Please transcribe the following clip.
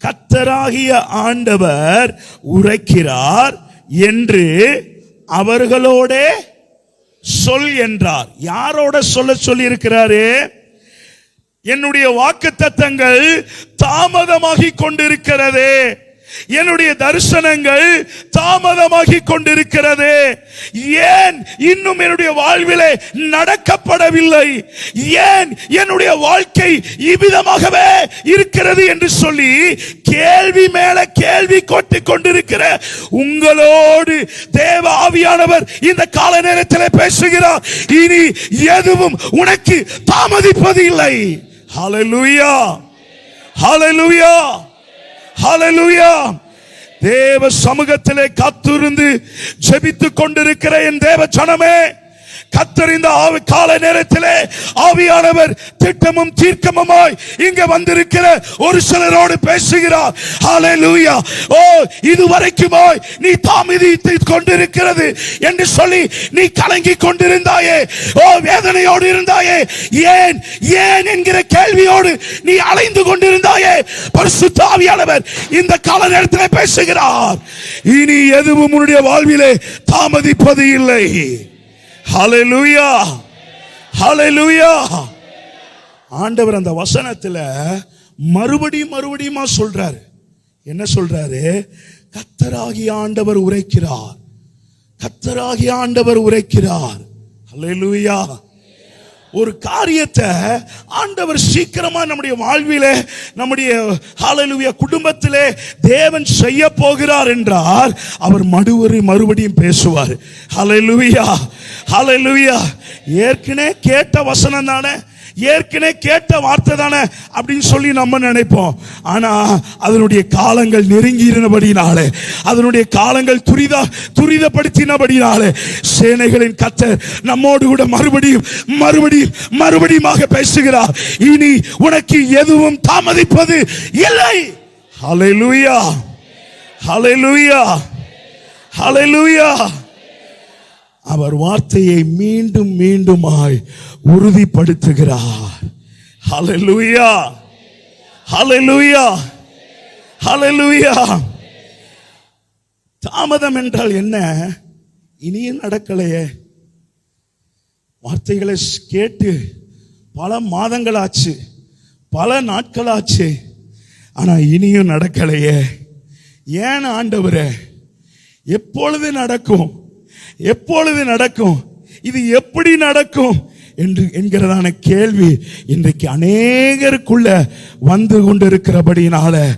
கர்த்தராகிய ஆண்டவர் உரைக்கிறார் என்று அவர்களோடே சொல் என்றார். யாரோட சொல்லி இருக்கிறாரு? என்னுடைய வாக்குத்தத்தங்கள் தாமதமாகிக் கொண்டிருக்கிறது, என்னுடைய தரிசனங்கள் தாமதமாகிக் கொண்டிருக்கிறது, ஏன் இன்னும் என்னுடைய வாழ்விலே நடக்கப்படவில்லை, ஏன் என்னுடைய வாழ்க்கை இவ்விதமாகவே இருக்கிறது என்று சொல்லி கேள்வி மேல கேள்வி கொட்டிக் கொண்டிருக்கிற உங்களோடு தேவ ஆவியானவர் இந்த கால நேரத்தில் பேசுகிறார். இனி எதுவும் உனக்கு தாமதிப்பது இல்லை. ஹல்லேலூயா, ஹல்லேலூயா, ஹல்லேலூயா. தேவ சமூகத்திலே காத்திருந்து ஜெபித்துக் கொண்டிருக்கிற என் தேவ ஜனமே, கர்த்தர் இந்த கால நேரத்திலே ஆவியானவர் திட்டமும் தீர்க்கமுமாய் இங்க வந்திருக்கிற ஒரு சிலரோடு பேசுகிறார். ஹல்லேலூயா. ஓ, இதுவரைக்குமாய் நீ தாமதித்துக் கொண்டிருக்கிறது என்று சொல்லி நீ கலங்கி கொண்டிருந்தாயே, ஓ வேதனையோடு இருந்தாயே, ஏன் ஏன் என்கிற கேள்வியோடு நீ அலைந்து கொண்டிருந்தாயே, பரிசுத்த ஆவியானவர் இந்த கால நேரத்திலே பேசுகிறார். இனி எதுவும் உன்னுடைய வாழ்விலே தாமதிப்பது இல்லை. ஹல்லேலூயா, ஹல்லேலூயா. ஆண்டவர் அந்த வசனத்துல மறுபடியும் சொல்றாரு. என்ன சொல்றாரு? கர்த்தராகிய ஆண்டவர் உரைக்கிறார், கர்த்தராகிய ஆண்டவர் உரைக்கிறார். ஹல்லேலூயா. ஒரு காரியத்தை ஆண்டவர் சீக்கிரமா நம்முடைய வாழ்விலே, நம்முடைய ஹல்லேலூயா குடும்பத்திலே தேவன் செய்ய போகிறார் என்றால் அவர் மறுபடியும் பேசுவார். ஹல்லேலூயா, ஹல்லேலூயா. ஏற்கனவே கேட்ட வசனம் தானே, ஏற்கனவே கேட்ட வார்த்தை தானே அப்படின்னு சொல்லி நம்ம நினைப்போம். ஆனா அதனுடைய காலங்கள் நெருங்கினபடினாலே, அதனுடைய காலங்கள் துரிதப்படுத்தினபடினாலே சேனைகளின் கர்த்தர் நம்மோடு கூட மறுபடியும் பேசுகிறார். இனி உனக்கு எதுவும் தாமதிப்பது இல்லை. ஹல்லேலூயா, ஹல்லேலூயா, ஹல்லேலூயா. அவர் வார்த்தையை மீண்டுமாய் உறுதிப்படுத்துகிறார். ஹல்லேலூயா, ஹல்லேலூயா, ஹல்லேலூயா. தாமதம் என்றால் என்ன? இனியும் நடக்கலையே. வார்த்தைகளை கேட்டு பல மாதங்களாச்சு, பல நாட்களாச்சு, ஆனா இனியும் நடக்கலையே. ஏன் ஆண்டவரே? எப்பொழுது நடக்கும், எப்பொழுது நடக்கும், இது எப்படி நடக்கும் என்கிறதான கேள்வி இன்றைக்கு அநேகருக்குள்ள வந்து கொண்டிருக்கிறபடினால